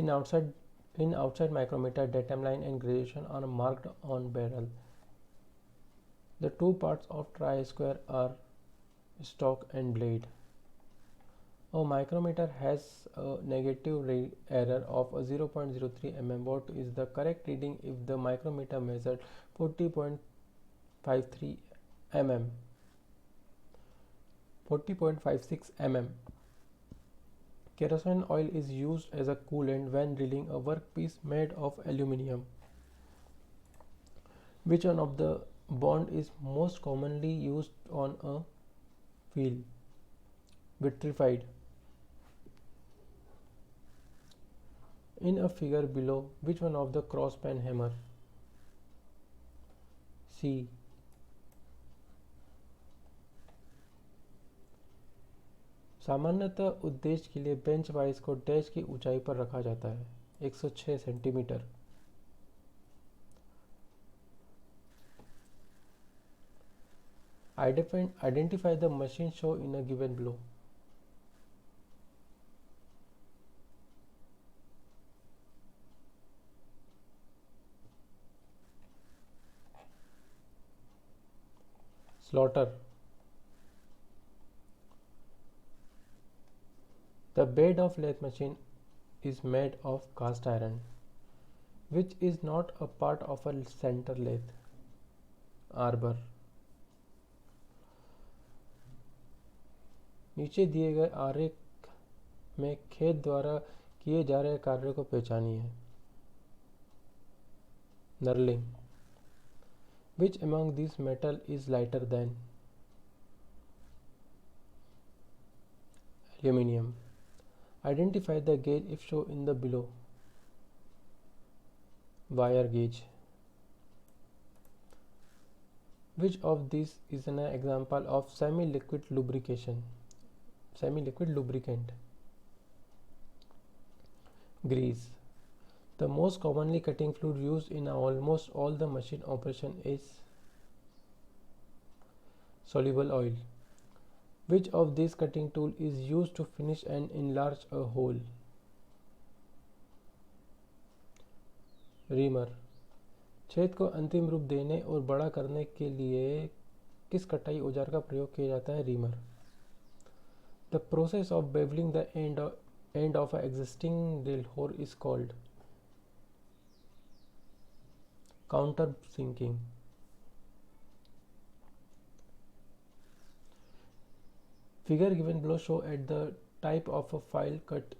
In outside micrometer, datum line and graduation are marked on barrel. The two parts of tri-square are stock and blade. A micrometer has a negative error of 0.03 mm. What is the correct reading if the micrometer measured 40.53 mm? 40.56 mm. Kerosene oil is used as a coolant when drilling a workpiece made of aluminium. Which one of the bond is most commonly used on a wheel? Vitrified. In a figure below, which one of the crosspan hammer? C. सामान्यतः उद्देश्य के लिए bench wise को dash की ऊंचाई पर रखा जाता है 106 centimetre. Identify the machine show in a given below. Slaughter. The bed of lathe machine is made of cast iron, which is not a part of a center lathe. Arbor. नीचे दिए गए आरेख में खेत द्वारा किए जा रहे कार्य को पहचानिए. Knurling. Which among these metal is lighter than? Aluminium. Identify the gauge if shown in the below. Wire gauge. Which of these is an example of semi-liquid lubrication? Semi-liquid lubricant. Grease. The most commonly cutting fluid used in almost all the machine operation is soluble oil. Which of these cutting tool is used to finish and enlarge a hole? Reamer. छेद को अंतिम रूप देने और बड़ा करने के लिए किस कटाई औजार का प्रयोग किया जाता है? Reamer. The process of beveling the end of an existing drill hole is called countersinking. Figure given below show at the type of a file cut.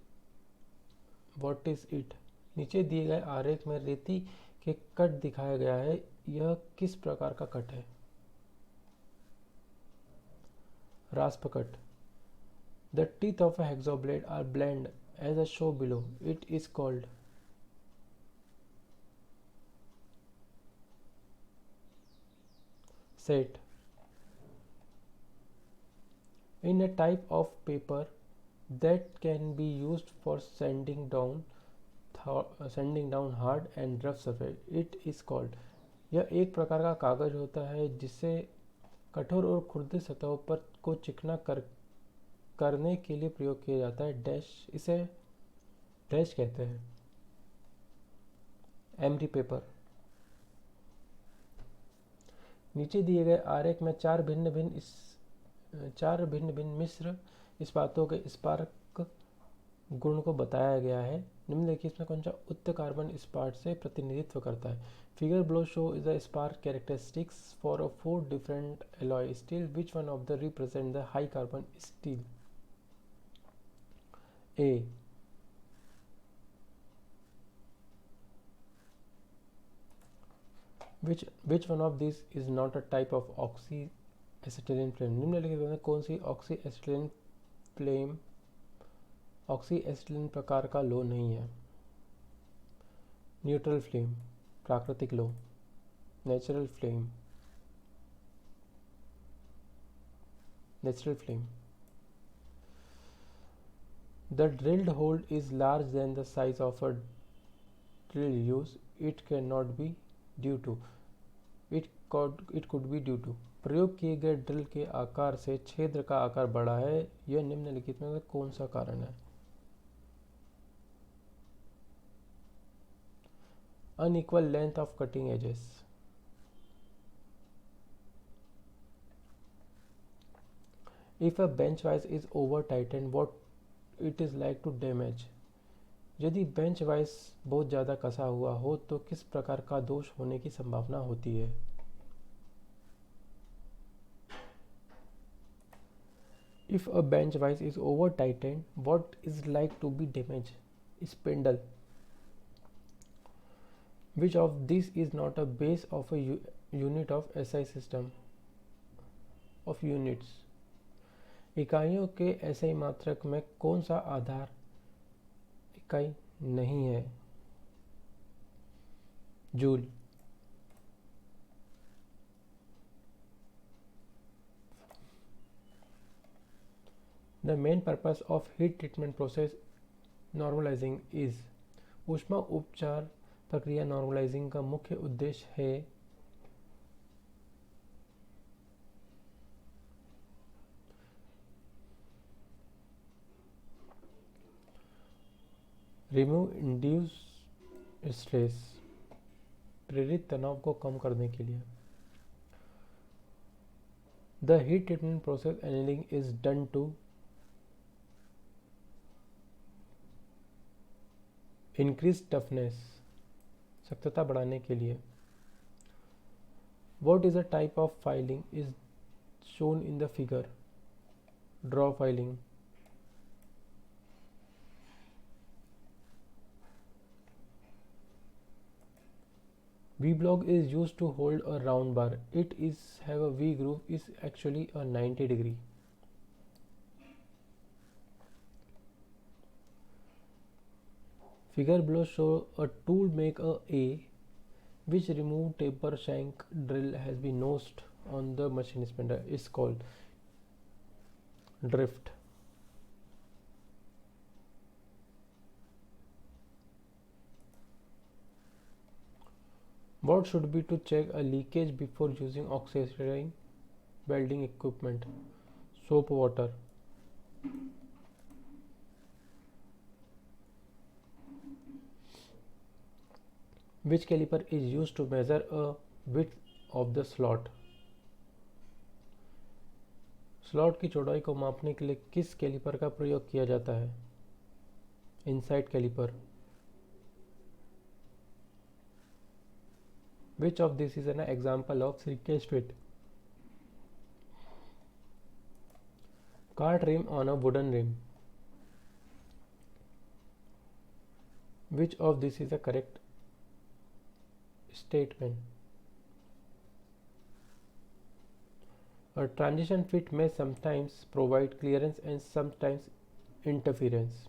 What is it? नीचे दिए गए आरेख में रेती के कट दिखाया गया है. यह किस प्रकार का कट है? रास्प cut. The teeth of a hacksaw blade are blunt as shown below. It is called set. In a type of paper that can be used for sanding down hard and rough surface, it is called. यह एक प्रकार का कागज होता है जिसे कठोर और खुरदरी सतहों पर को चिकना करने के लिए प्रयोग किया जाता है. डैश. इसे डैश कहते हैं. Emery paper. नीचे दिए गए आरेख में चार भिन्न भिन्न मिश्र इस्पातों के स्पार्क गुण को बताया गया है. निम्नलिखित में कौन सा उच्च कार्बन इस्पात से प्रतिनिधित्व करता है? Figure below show is the spark characteristics for a 4 different alloy steel. Which one of the represent the high carbon steel? A. Which one of these is not a type of oxyacetylene flame? निम्नलिखित में कौन सी ऑक्सीएसिटिलीन प्रकार का लो नहीं है? Neutral flame. प्राकृतिक लो. Natural flame. The drilled hole is larger than the size of a drill used. It cannot be due to. It could be due to. प्रयोग किए गए ड्रिल के आकार से छेद का आकार बड़ा है. यह निम्नलिखित में कौन सा कारण है? unequal length of cutting edges. If a bench vise is over tightened, what it is like to damage? यदि बेंच वाइस बहुत ज़्यादा कसा हुआ हो तो किस प्रकार का दोष होने की संभावना होती है? If a bench vise is over tightened, what is like to be damaged? Spindle. Which of these is not a base of a unit of SI system of units? इकाइयों के SI मात्रक में कौन सा आधार इकाई नहीं है? Joule. The main purpose of heat treatment process normalizing is. ऊष्मा उपचार प्रक्रिया नॉर्मलाइजिंग का मुख्य उद्देश्य है रिमूव इंड्यूस स्ट्रेस, प्रेरित तनाव को कम करने के लिए. The heat treatment process annealing is done to increase toughness, सख्तता बढ़ाने के लिए. What is a type of filing is shown in the figure? Draw filing. V block is used to hold a round bar. It is have a V groove is actually a 90 degree. Figure below show a tool make a which remove taper shank drill has been nosed on the machine spindle is called drift. What should be to check a leakage before using oxygen welding equipment? Soap water. Which caliper is used to measure a width of the slot? Slot की चौड़ाई को मापने के लिए किस caliper का प्रयोग किया जाता है? Inside calliper. Which of this is an example of shrinkage fit? Cart rim on a wooden rim. Which of this is a correct statement? A transition fit may sometimes provide clearance and sometimes interference.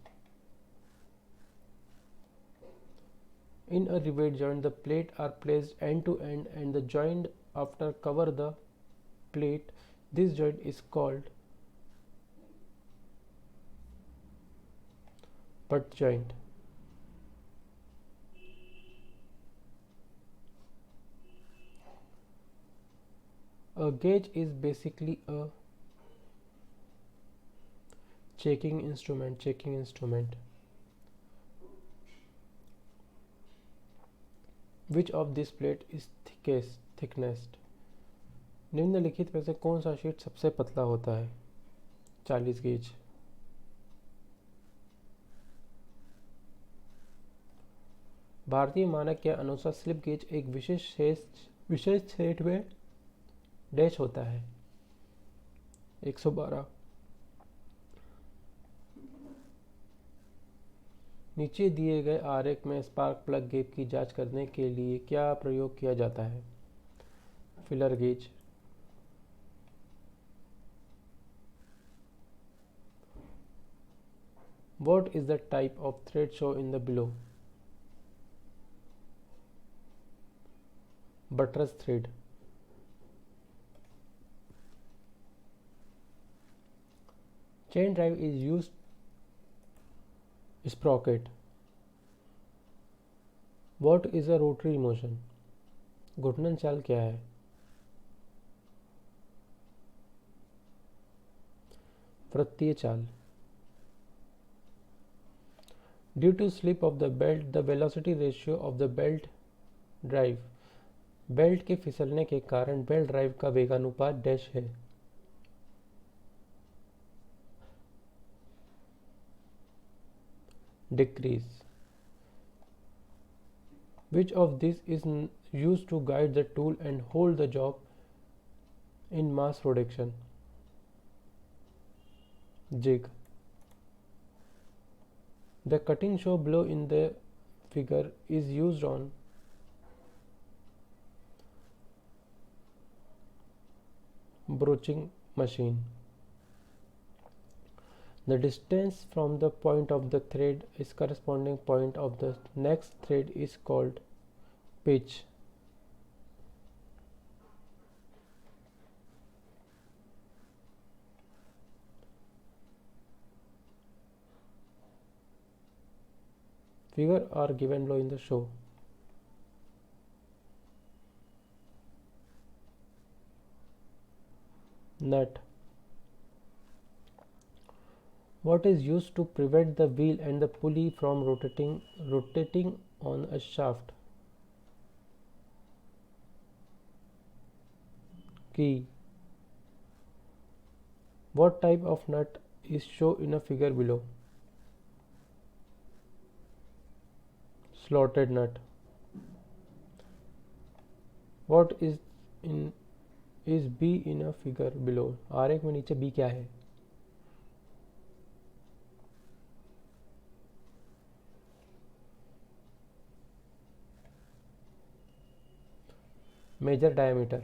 In a rivet joint, the plates are placed end to end and the joint after cover the plate. This joint is called butt joint. A gauge is basically a checking instrument. Which of this plate is thickest? निम्नलिखित में से कौन सा sheet सबसे पतला होता है? 40 gauge. भारतीय मानक के अनुसार स्लिप गेज एक विशेष सेट में डैश होता है. 112. नीचे दिए गए आरेख में स्पार्क प्लग गैप की जांच करने के लिए क्या प्रयोग किया जाता है? Filler gauge. What is the type of thread shown in the below? Buttress thread. Chain drive is used sprocket. What is a rotary motion? घूर्णन चाल क्या है? वृत्तीय चाल. Due to slip of the belt, the velocity ratio of the belt drive, belt के फिसलने के कारण बेल्ट ड्राइव का वेगानुपात डैश है। Decrease, which of these is used to guide the tool and hold the job in mass production? Jig. The cutting show below in the figure is used on broaching machine. The distance from the point of the thread is corresponding point of the next thread is called pitch. Figure are given below in the show. Nut. What is used to prevent the wheel and the pulley from rotating on a shaft? Key. What type of nut is shown in a figure below? Slotted nut. What is B in a figure below? आरेख में नीचे B क्या है? Major diameter.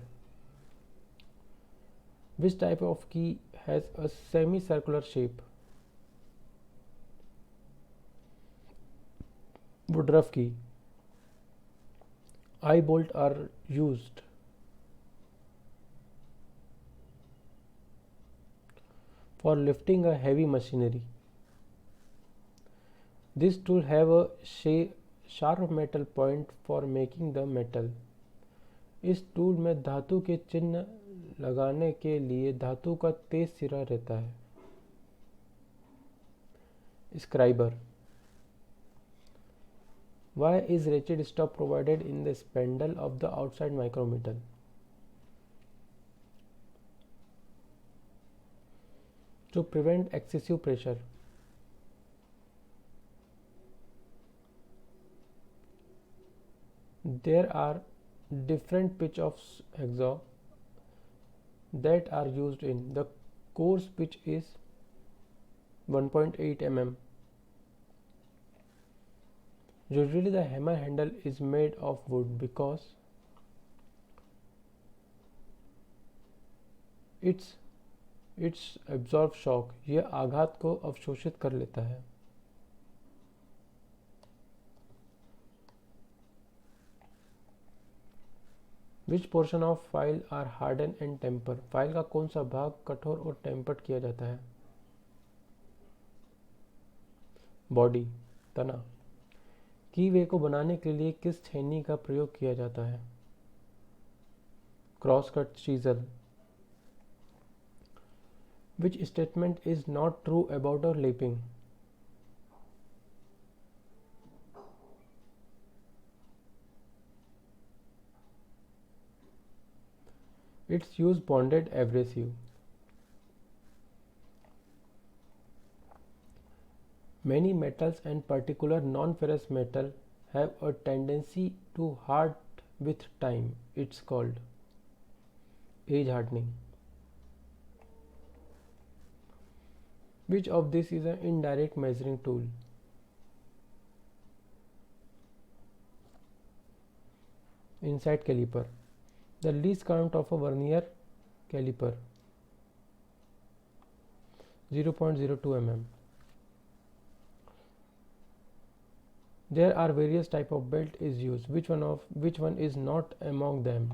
Which type of key has a semicircular shape? Woodruff key. Eye bolt are used. For lifting a heavy machinery. This tool have a sharp metal point for making the metal. इस tool में धातु के चिन्ह लगाने के लिए धातु का तेज सिरा रहता है। Scriber. Why is ratchet stop provided in the spindle of the outside micrometer? To prevent excessive pressure. There are different pitch of hacksaw that are used in. The coarse pitch is 1.8 mm. Usually the hammer handle is made of wood because it's absorb shock. यह आघात को अवशोषित कर लेता है। Which portion of file are hardened and tempered? File का कौन सा भाग कठोर और टेम्पर्ड किया जाता है? बॉडी, तना। कीवे को बनाने के लिए किस छेनी का प्रयोग किया जाता है? Cross cut chisel. Which statement is not true about a laping? It's use bonded abrasive. Many metals and particular non-ferrous metal have a tendency to harden with time. It's called age hardening. Which of this is an indirect measuring tool? Inside caliper. The least count of a vernier caliper 0.02 mm. There are various type of belt is used. Which one is not among them?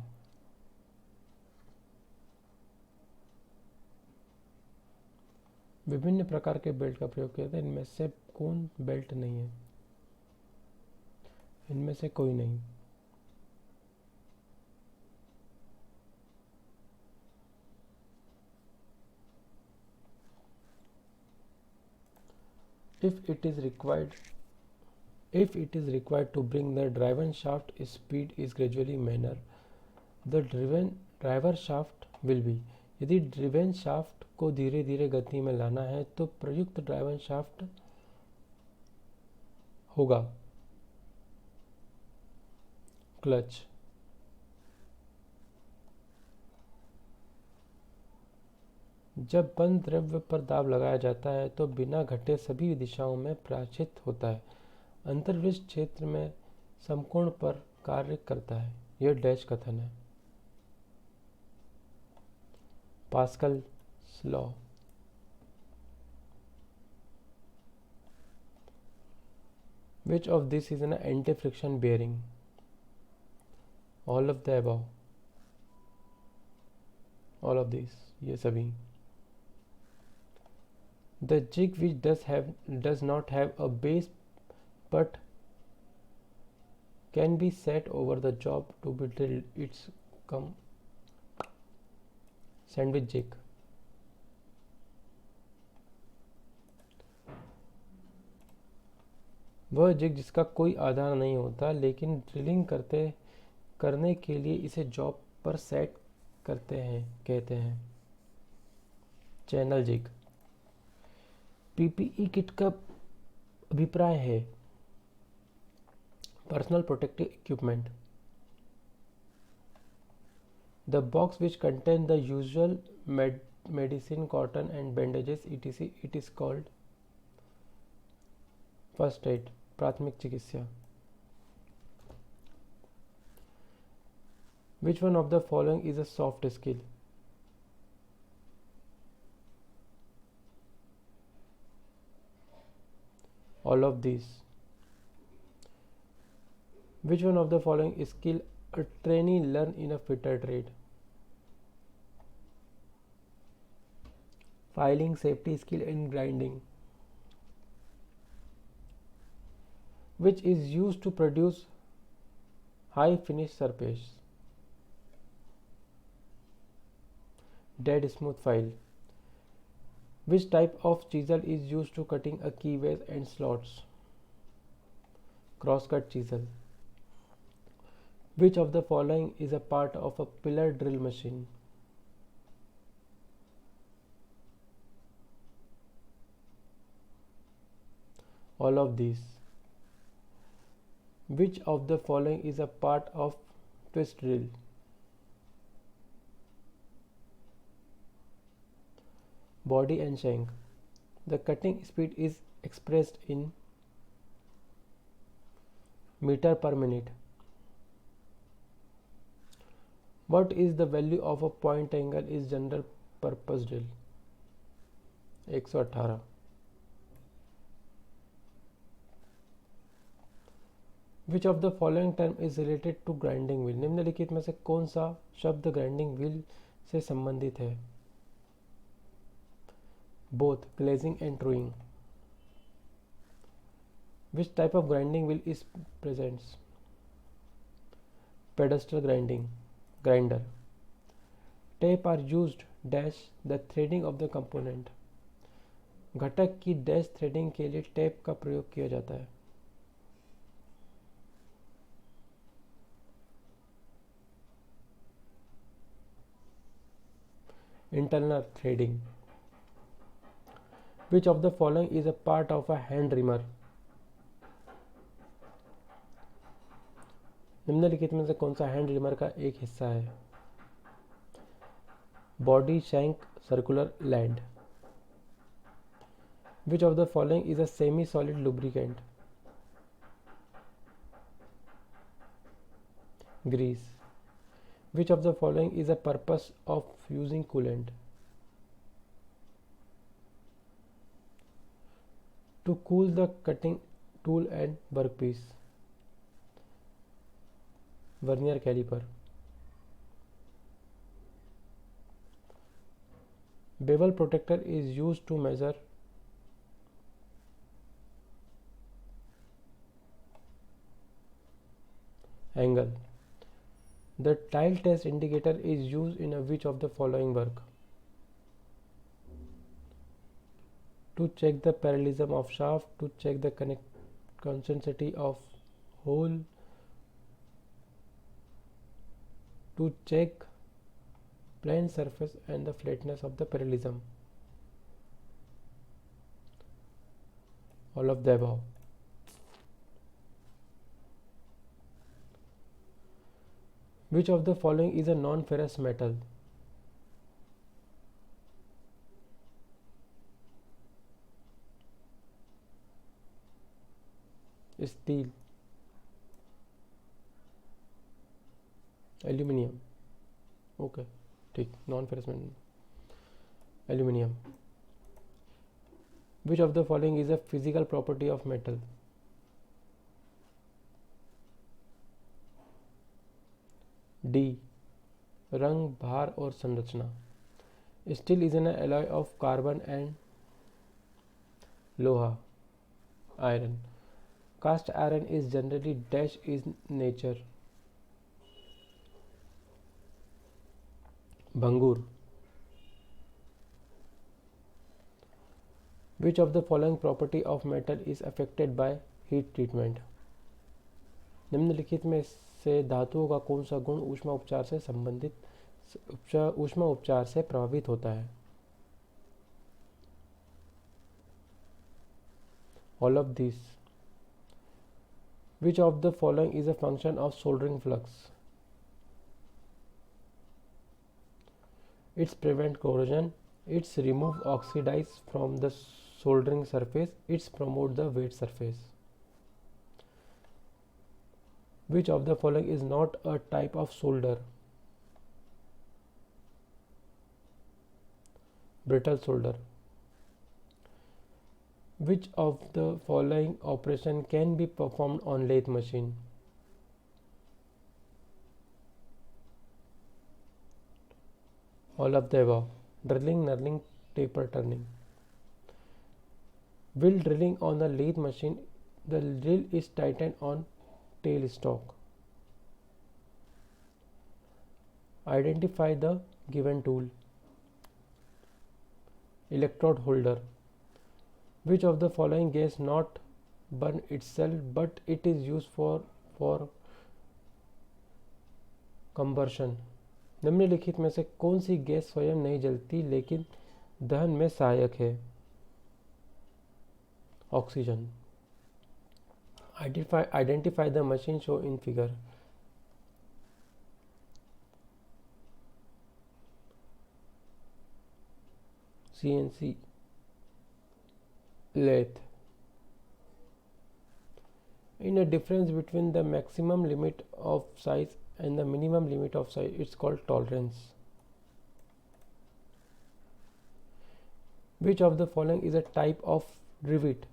विभिन्न प्रकार के belt का प्रयोग किया जाता है। इनमें से कौन बेल्ट नहीं है? इनमें से कोई नहीं। If it is required If it is required to bring the driven shaft speed is gradually manner, the driver shaft will be. यदि ड्रिवेन शाफ्ट को धीरे धीरे गति में लाना है तो प्रयुक्त ड्राइवन शाफ्ट होगा। क्लच जब बंद द्रव्य पर दाब लगाया जाता है तो बिना घटे सभी दिशाओं में प्रसारित होता है। अंतर्वृष्ट क्षेत्र में समकोण पर कार्य करता है। यह डैश कथन है। Pascal's law. Which of this is an anti-friction bearing? All of the above. All of these. ये सभी। The jig which does not have a base but can be set over the job to be drilled, it's come sandwich jig। वह zig जिसका कोई आधार नहीं होता लेकिन drilling करने के लिए इसे जॉब पर सेट करते हैं कहते हैं चैनल जिग। पीपीई किट का अभिप्राय है personal protective equipment. The box which contain the usual medicine cotton and bandages etc it is called first aid प्राथमिक चिकित्सा। Which one of the following is a soft skill? All of these. Which one of the following skill a trainee learn in a fitter trade? Filing, safety skill and grinding. Which is used to produce high finish surface? Dead smooth file. Which type of chisel is used to cutting a keyways and slots? Crosscut chisel. Which of the following is a part of a pillar drill machine? All of these. Which of the following is a part of twist drill? Body and shank. The cutting speed is expressed in meter per minute. What is the value of a point angle is general purpose drill? 118. Which of the following term is related to grinding wheel? निम्नलिखित में से कौन सा शब्द grinding wheel से संबंधित है? Both glazing and truing. Which type of grinding wheel is present? Pedestal grinder. Tape are used dash the threading of the component. घटक की डैश थ्रेडिंग के लिए टेप का प्रयोग किया जाता है। Internal threading. Which of the following is a part of a hand reamer? निम्नलिखित में से कौन सा हैंड रिमर का एक हिस्सा है? Body shank circular land. Which of the following is a semi-solid lubricant? Grease. Which of the following is a purpose of using coolant? To cool the cutting tool and workpiece. Vernier caliper. Bevel protector is used to measure angle. The tile test indicator is used in a which of the following work? To check the parallelism of shaft, to check the concentricity of hole to check plane surface and the flatness of the parallelism. All of the above. Which of the following is a non-ferrous metal? Steel, aluminium. Okay, ठीक, non-ferrous metal. Aluminium. Which of the following is a physical property of metal? D. रंग, भार और संरचना. Steel is an alloy of carbon and लोहा, iron. Cast iron is generally dash in nature. Bhangur. Which of the following property of metal is affected by heat treatment? निम्नलिखित में से धातुओं का कौन सा गुण ऊष्मा उपचार से प्रभावित होता है? All of these. Which of the following is a function of soldering flux? It's prevent corrosion, it's remove oxidize from the soldering surface, it's promote the wet surface. Which of the following is not a type of solder? Brittle solder. Which of the following operation can be performed on lathe machine? All of the above. Drilling, knurling, taper turning. While drilling on the lathe machine, the drill is tightened on tail stalk. Identify the given tool. Electrode holder. Which of the following gas not burn itself but it is used for combustion? निम्नलिखित में से कौन सी gas स्वयं नहीं जलती लेकिन दहन में सहायक है? Oxygen. Identify the machine shown in figure. CNC lathe. In a difference between the maximum limit of size and the minimum limit of size, it's called tolerance. Which of the following is a type of rivet?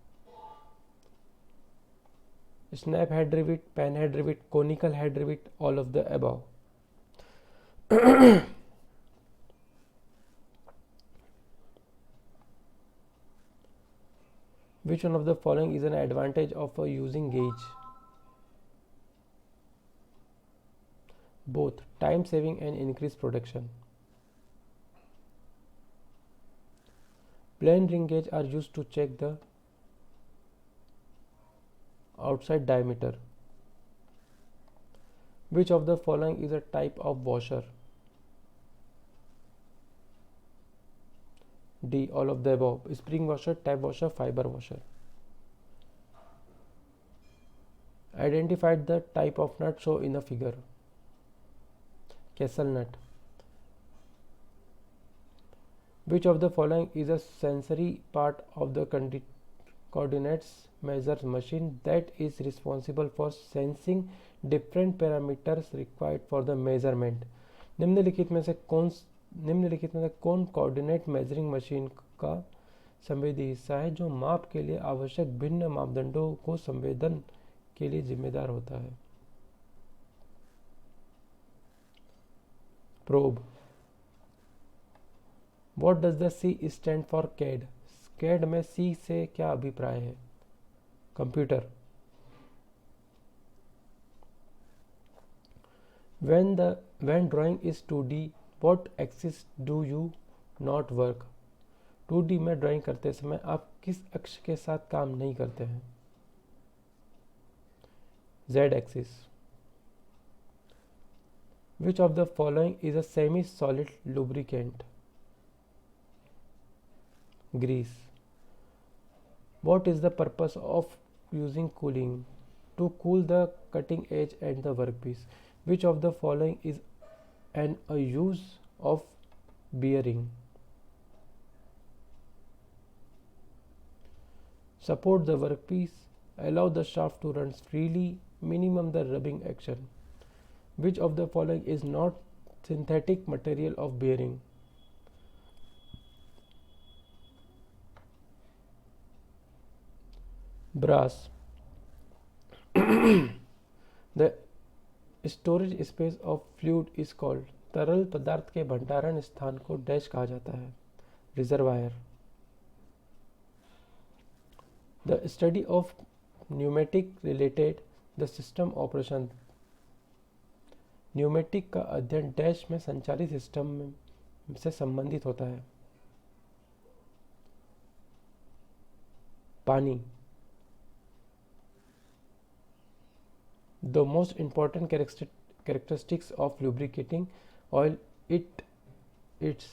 Snap head rivet, pan head rivet, conical head rivet, all of the above. Which one of the following is an advantage of using gauge? Both time saving and increased production. Plain ring gauge are used to check the outside diameter. Which of the following is a type of washer? D. All of the above. Spring washer, tap washer, fiber washer. Identify the type of nut shown in the figure. Castle nut. Which of the following is a sensory part of the coordinates measure machine that is responsible for sensing different parameters required for the measurement? निम्नलिखित में से कौन coordinate measuring machine का संवेदी हिस्सा है जो माप के लिए आवश्यक भिन्न मापदंडों को संवेदन के लिए जिम्मेदार होता है? Probe. What does the C stand for CAD? CAD में C से क्या अभिप्राय है? Computer. When drawing is 2D, what axis do you not work? 2D में ड्राइंग करते समय आप किस अक्ष के साथ काम नहीं करते हैं? Z-axis. Which of the following is a semi-solid lubricant? Grease. What is the purpose of using cooling? To cool the cutting edge and the workpiece. Which of the following is a use of bearing? Support the workpiece. Allow the shaft to run freely. Minimum the rubbing action. Which of the following is not synthetic material of bearing? Brass. The storage space of fluid is called. तरल पदार्थ के भंडारण स्थान को dash कहा जाता है. Reservoir. The study of pneumatic related the system operation. Pneumatic का अध्ययन डैश में संचालित सिस्टम से संबंधित होता है. पानी. The most important characteristics of lubricating oil its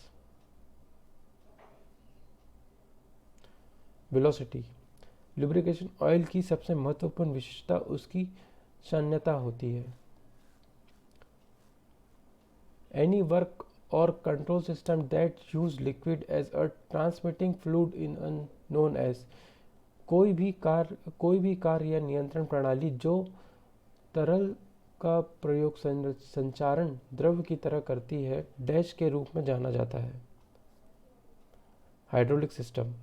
velocity. Lubrication oil की सबसे महत्वपूर्ण विशेषता उसकी क्षण्यता होती है. Any work or control system that use liquid as a transmitting fluid in known as. कोई भी कार्य या नियंत्रण प्रणाली जो तरल का प्रयोग संचारण द्रव्य की तरह करती है डैश के रूप में जाना जाता है. Hydraulic system.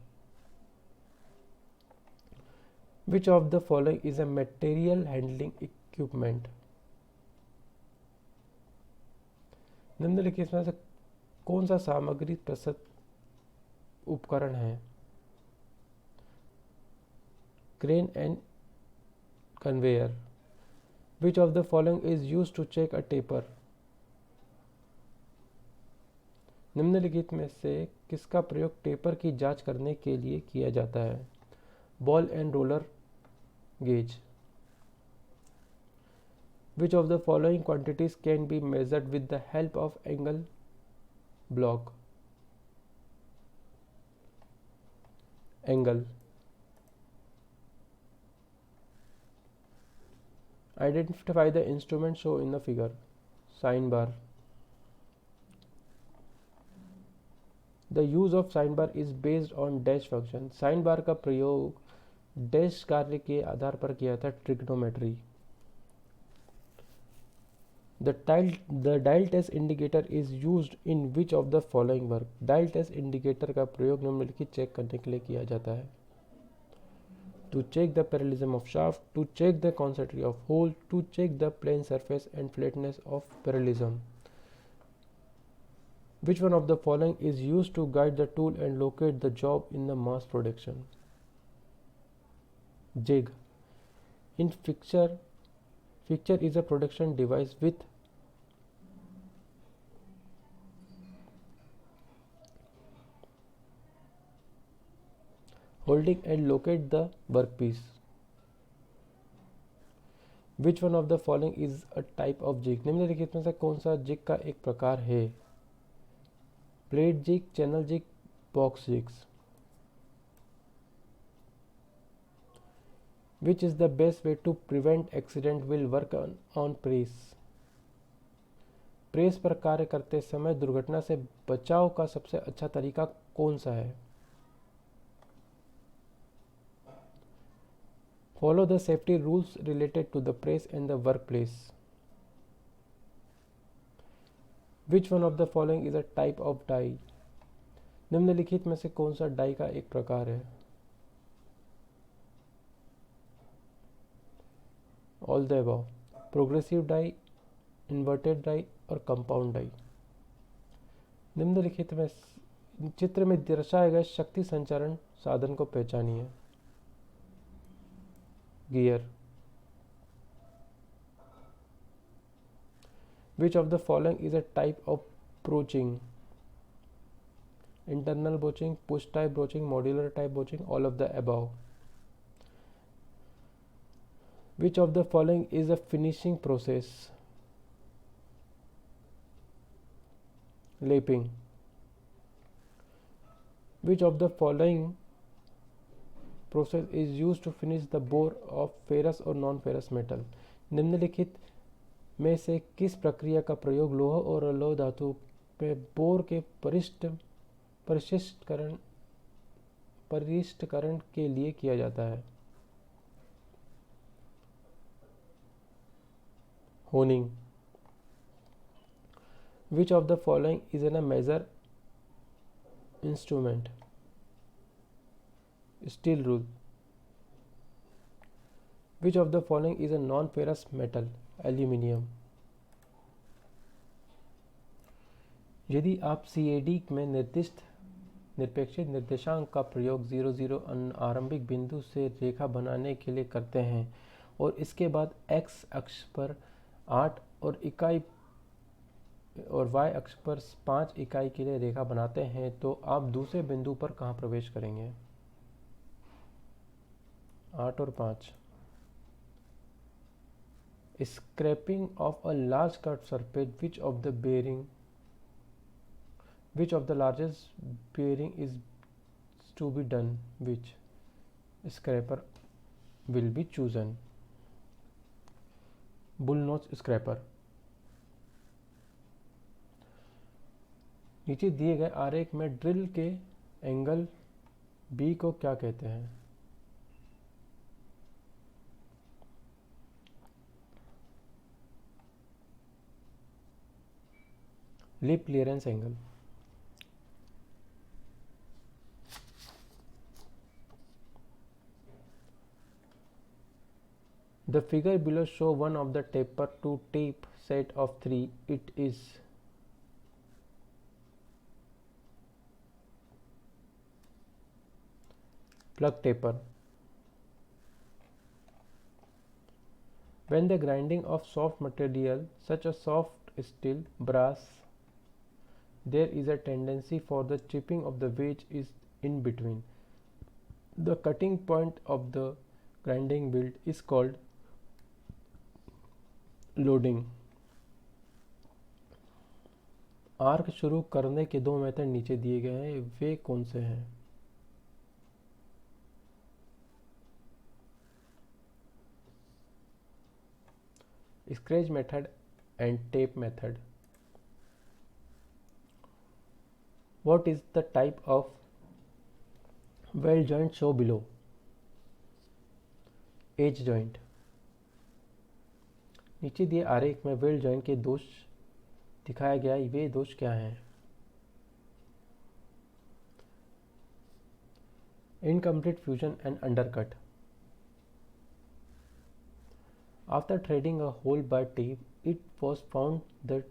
Which of the following is a material handling equipment? निम्नलिखित में से कौन सा सामग्री प्रसत उपकरण है? Crane and conveyor. Which of the following is used to check a taper? निम्नलिखित में से किसका प्रयोग टेपर की जांच करने के लिए किया जाता है? Ball and roller gauge. Which of the following quantities can be measured with the help of angle block? Angle. Identify the instrument shown in the figure. Sine bar. The use of sine bar is based on dash function. Sine bar का प्रयोग dash कार्य के आधार पर किया था. Trigonometry. The dial test indicator is used in which of the following work? Dial test indicator का प्रयोग निम्नलिखित चेक करने के लिए किया जाता है. To check the parallelism of shaft, to check the concentricity of hole, to check the plane surface and flatness of parallelism. Which one of the following is used to guide the tool and locate the job in the mass production? Jig. In fixture is a production device with holding and locate the workpiece. Which one of the following is a type of jig? निम्नलिखित में से कौन सा zig का एक प्रकार है? Plate jig, channel jig, box jigs. Which is the best way to prevent accident will work on press? Press पर कार्य करते समय दुर्घटना से बचाव का सबसे अच्छा तरीका कौन सा है? Follow the safety rules related to the press and the workplace. Which one of the following is a type of die? निम्नलिखित में से कौन सा डाई का एक प्रकार है? All the above. Progressive die, inverted die और कंपाउंड डाई. निम्नलिखित में चित्र में दर्शाए गए शक्ति संचारण साधन को पहचानिए. Gear. Which of the following is a type of broaching? Internal broaching, push type broaching, modular type broaching, all of the above. Which of the following is a finishing process? Lapping. Which of the following process is used to finish the bore of ferrous और non ferrous metal? निम्नलिखित में से किस प्रक्रिया का प्रयोग लोह और अलोह धातु पे बोर के परिष्टकरण के लिए किया जाता है? Honing. Which of the following is a measure instrument? Steel rule. Which of the following is a non-ferrous metal? Aluminium. यदि आप CAD में निर्दिष्ट निरपेक्षित निर्देशांक का प्रयोग 0 0 आरंभिक बिंदु से रेखा बनाने के लिए करते हैं और इसके बाद x अक्ष पर 8 और y अक्ष पर 5 इकाई के लिए रेखा बनाते हैं तो आप दूसरे बिंदु पर कहाँ प्रवेश करेंगे? 8 और 5. Scraping of a large curved surface. Which of the largest bearing is to be done? Which scraper will be chosen? Bull nose scraper. नीचे दिए गए आरेख में ड्रिल के एंगल बी को क्या कहते हैं? Lip clearance angle. The figure below show one of the taper to tape set of 3. It is plug taper. When the grinding of soft material such as soft steel, brass, there is a tendency for the chipping of the wedge is in between. The cutting point of the grinding wheel is called loading. Arc शुरू करने के 2 method नीचे दिए गए हैं, वे कौन से हैं? Scratch method and tape method. What is the type of weld joint show below? Edge joint. नीचे दिए आरेख में वेल्ड जॉइंट के दोष दिखाया गया है, वे दोष क्या हैं? Incomplete fusion and undercut. After threading a hole by tape, it was found that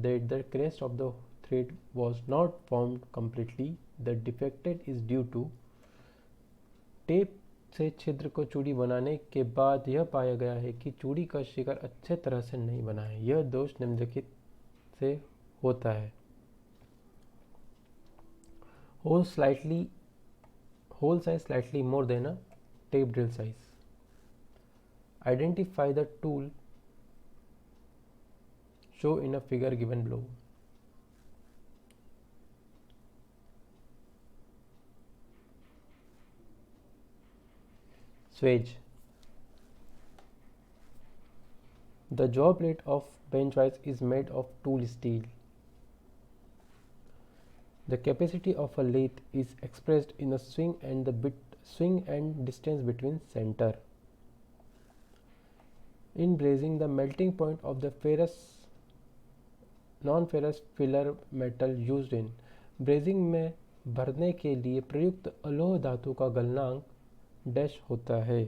the crest of the thread was not formed completely. The defect is due to tape से छिद्र को चूड़ी बनाने के बाद यह पाया गया है कि चूड़ी का शिखर अच्छे तरह से नहीं बना है. यह दोष निम्नलिखित से होता है. Hole size slightly more than a tape drill size. Identify the tool show in a figure given below. Swage. The jaw plate of bench vise is made of tool steel. The capacity of a lathe is expressed in the swing and distance between center. In brazing, the melting point of the non-ferrous filler metal used in brazing में भरने के लिए प्रयुक्त अलोह धातु का गलनांक dash होता है.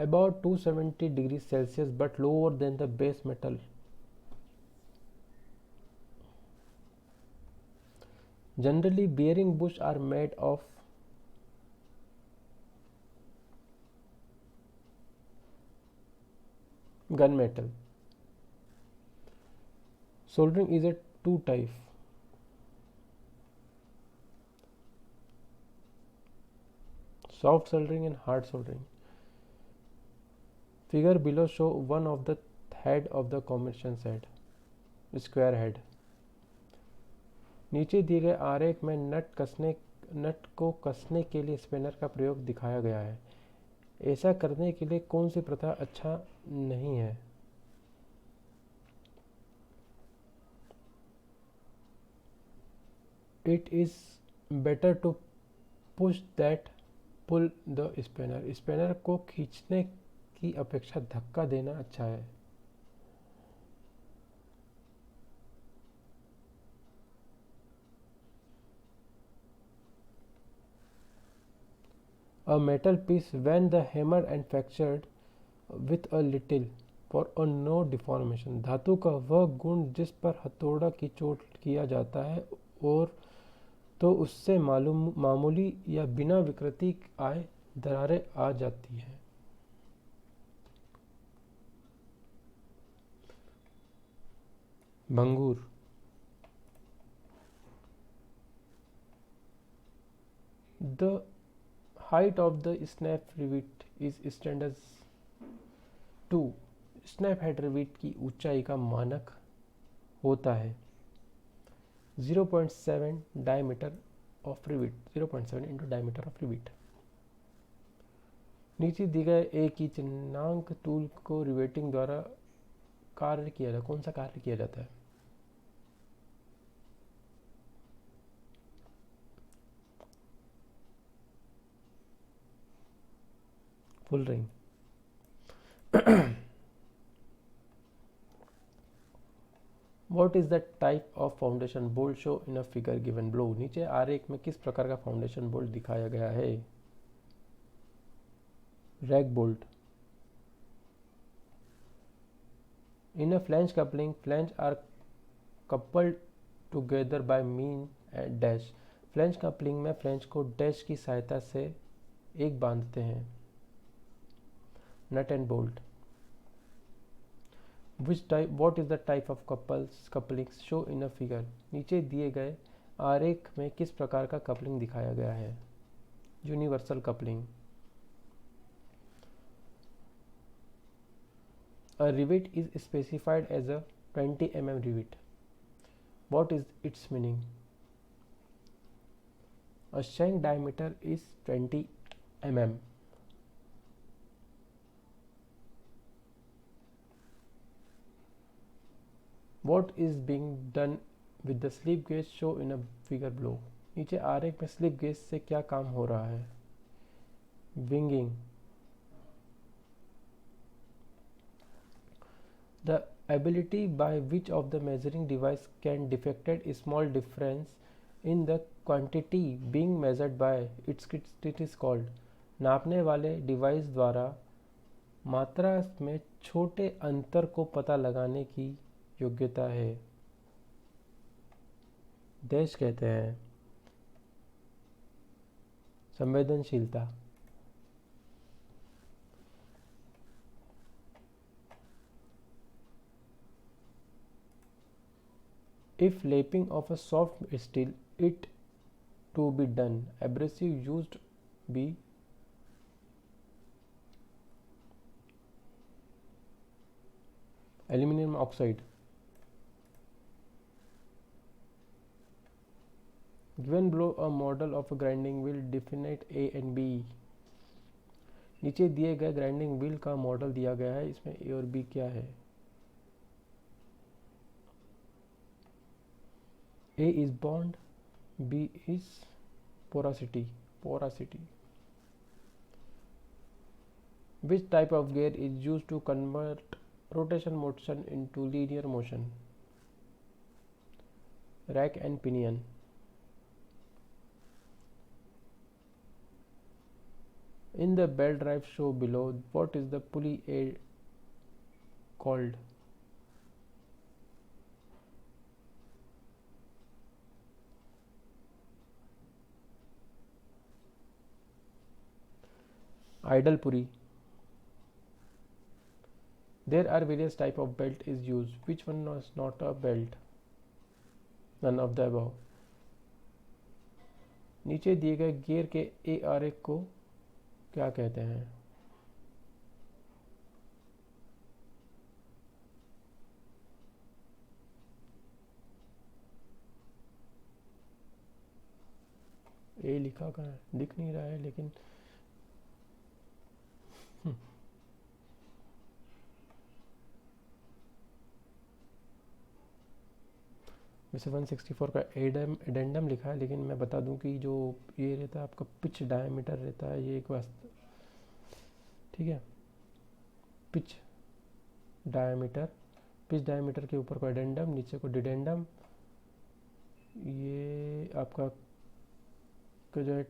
About 270 degrees Celsius but lower than the base metal. Generally, bearing bush are made of gunmetal. Soldering is a two type. soft soldering and hard soldering. Figure below show one of the head of the combination set, square head. नीचे दिए गए आरेख में नट को कसने के लिए spinner का प्रयोग दिखाया गया है। ऐसा करने के लिए कौन सी प्रथा अच्छा नहीं है? It is better to push that pull the spinner. Spinner को खींचने की अपेक्षा धक्का देना अच्छा है। A metal piece when the hammered and fractured with a little for a no deformation. धातु का वह गुण जिस पर हथौड़ा की चोट किया जाता है और तो उससे मामूली या बिना विकृति आए दरारें आ जाती हैं। भंगूर। The height of the snap rivet is standard 2. Snap head rivet की ऊंचाई का मानक होता है 0.7 diameter of rivet, 0.7 into diameter of rivet. नीचे दिए गए एक ही चिन्हांक टूल को रिवेटिंग द्वारा कौन सा कार्य किया जाता है? Full ring. What is the type of foundation bolt show in a figure given below? नीचे आरेख में किस प्रकार का फाउंडेशन बोल्ट दिखाया गया है? Rag bolt. In a flange coupling, flange are coupled together by mean and dash. Flange coupling में फ्लैंज को डैश की सहायता से एक बांधते हैं। Nut and bolt. What is the type of couplings show in a figure? नीचे दिए गए आरेख में किस प्रकार का कपलिंग दिखाया गया है? Universal coupling. A rivet is specified as a 20 mm rivet. What is its meaning? A shank diameter is 20 mm. What is being done with the slip gauge show in a figure below? नीचे आरेख में slip gauge से क्या काम हो रहा है? Winging. The ability by which of the measuring device can detect a small difference in the quantity being measured by it is called. नापने वाले डिवाइस द्वारा मात्रा में छोटे अंतर को पता लगाने की योग्यता है। देश कहते हैं। संवेदनशीलता। If lapping of a soft steel it to be done, abrasive used be aluminum oxide. Given below a model of a grinding wheel definite A and B. नीचे दिए गए ग्राइंडिंग व्हील का मॉडल दिया गया है, इसमें ए और बी क्या है? A is bond, B is porosity. Which type of gear is used to convert rotation motion into linear motion? Rack and pinion. In the belt drive show below, what is the pulley aid called? Idle pulley. There are various type of belt is used. Which one was not a belt? None of the above. नीचे दिए गए gear के ए आरेख को क्या कहते हैं? ए लिखा कहाँ है? दिख नहीं रहा है लेकिन वैसे 164 का एडेंडम लिखा है, लेकिन मैं बता दूं कि जो ये रहता है आपका पिच डायमीटर रहता है, ये एक वास्तव, ठीक है, पिच डायमीटर, पिच डायमीटर के ऊपर को एडेंडम, नीचे को डिडेंडम, ये आपका जो है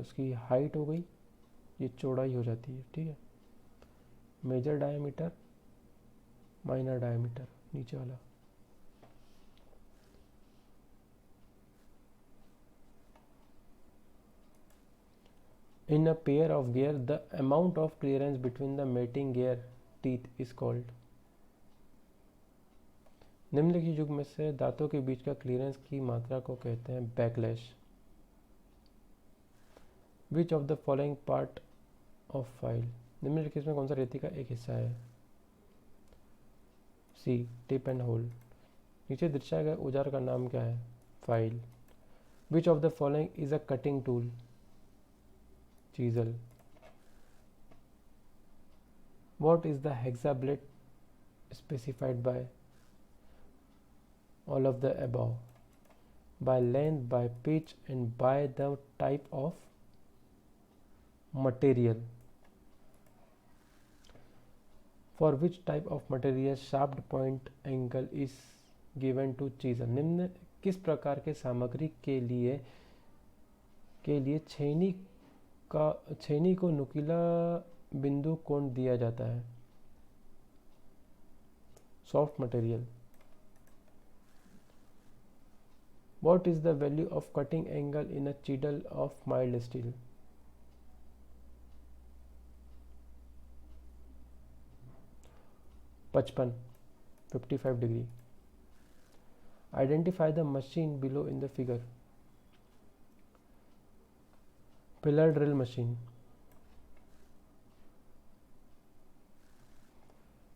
इसकी हाइट हो गई, ये चौड़ाई हो जाती है, ठीक है। मेजर डायमीटर, माइनर डायमीटर नीचे वाला। In a pair of gear, the amount of clearance between the mating gear teeth is called. निम्नलिखित युग में से दांतों के बीच का क्लियरेंस की मात्रा को कहते हैं backlash. Which of the following part of file? निम्नलिखित में कौन सा रेती का एक हिस्सा है? सी टिप एंड होल। नीचे दर्शाए गए औजार का नाम क्या है? File. Which of the following is a cutting tool? Chisel. What is the hexablade specified by? All of the above. By length, by pitch, and by the type of material. For which type of material sharp point angle is given to chisel? निम्न किस प्रकार के सामग्री के लिए छेनी को नुकीला बिंदु कोण दिया जाता है? Soft material. What is the value of cutting angle in a chisel of mild steel? पचपन 55 degree. Identify the machine below in the figure. Pillar drill machine.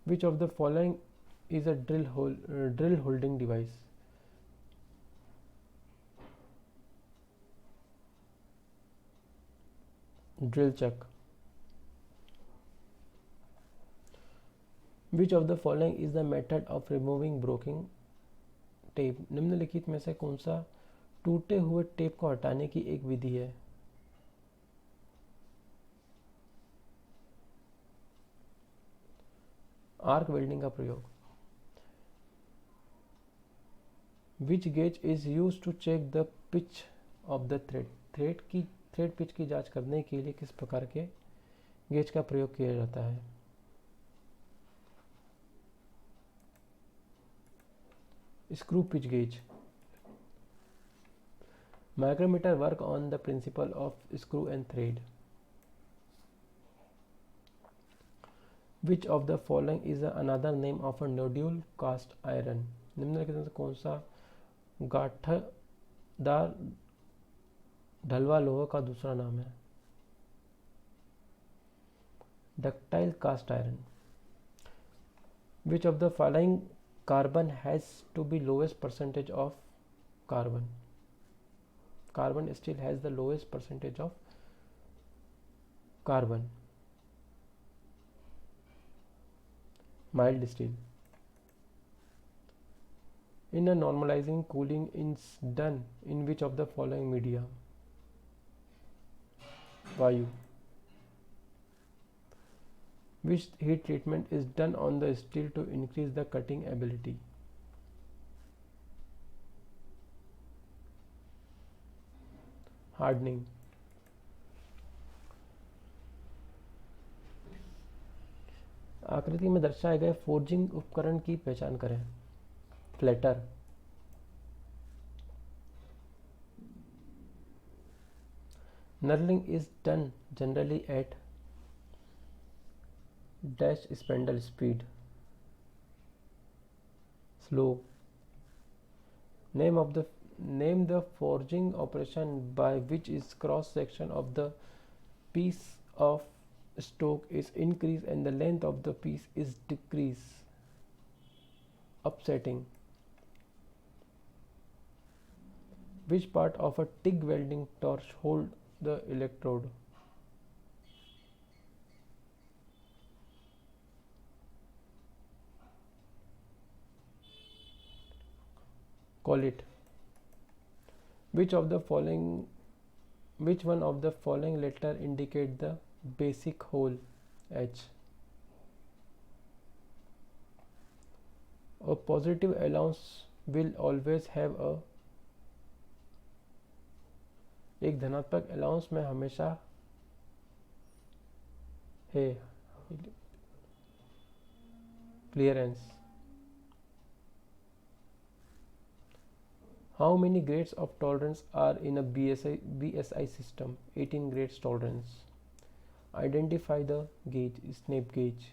Which of the following is a drill holding device? Drill chuck. Which of the following is the method of removing broken tape? निम्नलिखित में से कौन सा टूटे हुए tape को हटाने की एक विधि है? आर्क वेल्डिंग का प्रयोग। Which gauge is used to check the pitch of the thread? Thread pitch की जांच करने के लिए किस प्रकार के गेज का प्रयोग किया जाता है? Screw pitch gauge. Micrometer work on the principle of screw and thread. Which of the following is another name of a nodule cast iron? निम्नलिखित में से कौन सा गांठदार ढलवा लोहा का दूसरा नाम है? Ductile cast iron. Which of the following carbon has to be lowest percentage of carbon? Carbon still has the lowest percentage of carbon. Mild steel. In a normalizing, cooling is done in which of the following media? Vayu. Which heat treatment is done on the steel to increase the cutting ability? Hardening. आकृति में दर्शाए गए forging उपकरण की पहचान करें। Flatter. Knurling is done generally at dash spindle speed. Slow. Name the forging operation by which is cross section of the piece of stock is increased and the length of the piece is decreased. Upsetting. Which part of a TIG welding torch hold the electrode? Call it. Which of the following which one of the following letter indicate the basic hole? H. A positive allowance will always have a एक धनात्मक allowance में हमेशा है clearance. How many grades of tolerance are in a BSI system? 18 grades tolerance. Identify the gauge. Snape gauge.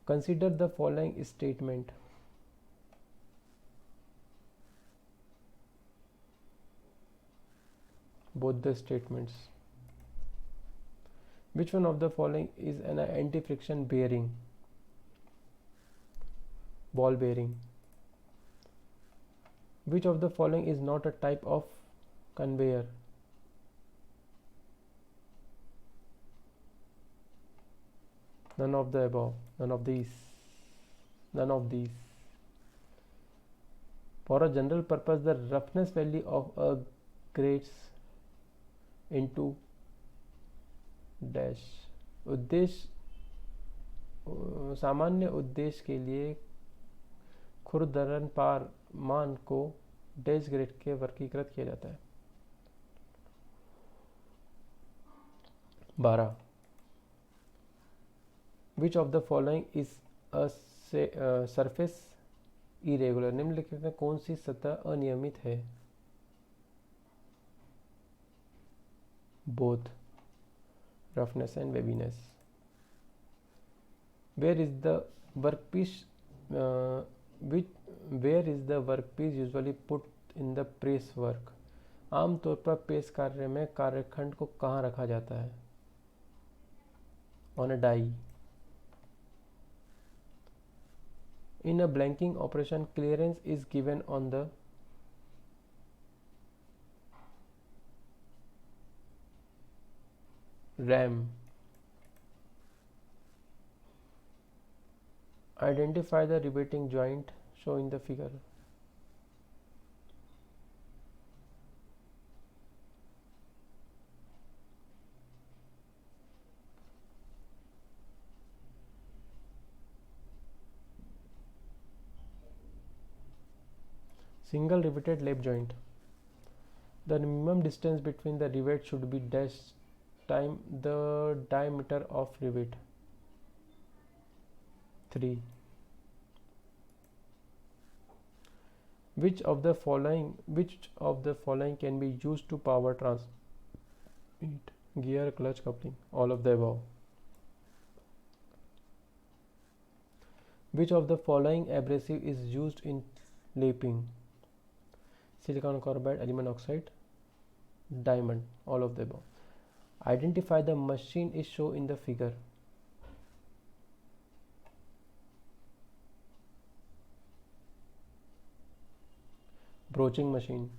Consider the following statement. Both the statements. Which one of the following is an anti-friction bearing? Ball bearing. Which of the following is not a type of conveyor? None of the above. None of these. None of these. For a general purpose, the roughness value of a grades into dash. उद्देश्य सामान्य उद्देश्य के लिए खुरदरन पार मान को dash grade के वर्गीकृत किया जाता है. 12. Which of the following is a surface irregular? निम्नलिखित में कौन सी सतह अनियमित है? Both roughness and waviness. Where is the workpiece where is the workpiece usually put in the press work? आमतौर पर प्रेस कार्य में कार्यखंड को कहाँ रखा जाता है? On a die. In a blanking operation, clearance is given on the RAM. Identify the riveting joint shown in the figure. Single riveted lap joint. The minimum distance between the rivet should be dash time the diameter of rivet. 3. Which of the following can be used to power transmit? Gear, clutch, coupling. All of the above. Which of the following abrasive is used in lapping? Silicon carbide, aluminum oxide, diamond. All of the above. Identify the machine is shown in the figure. Broaching machine.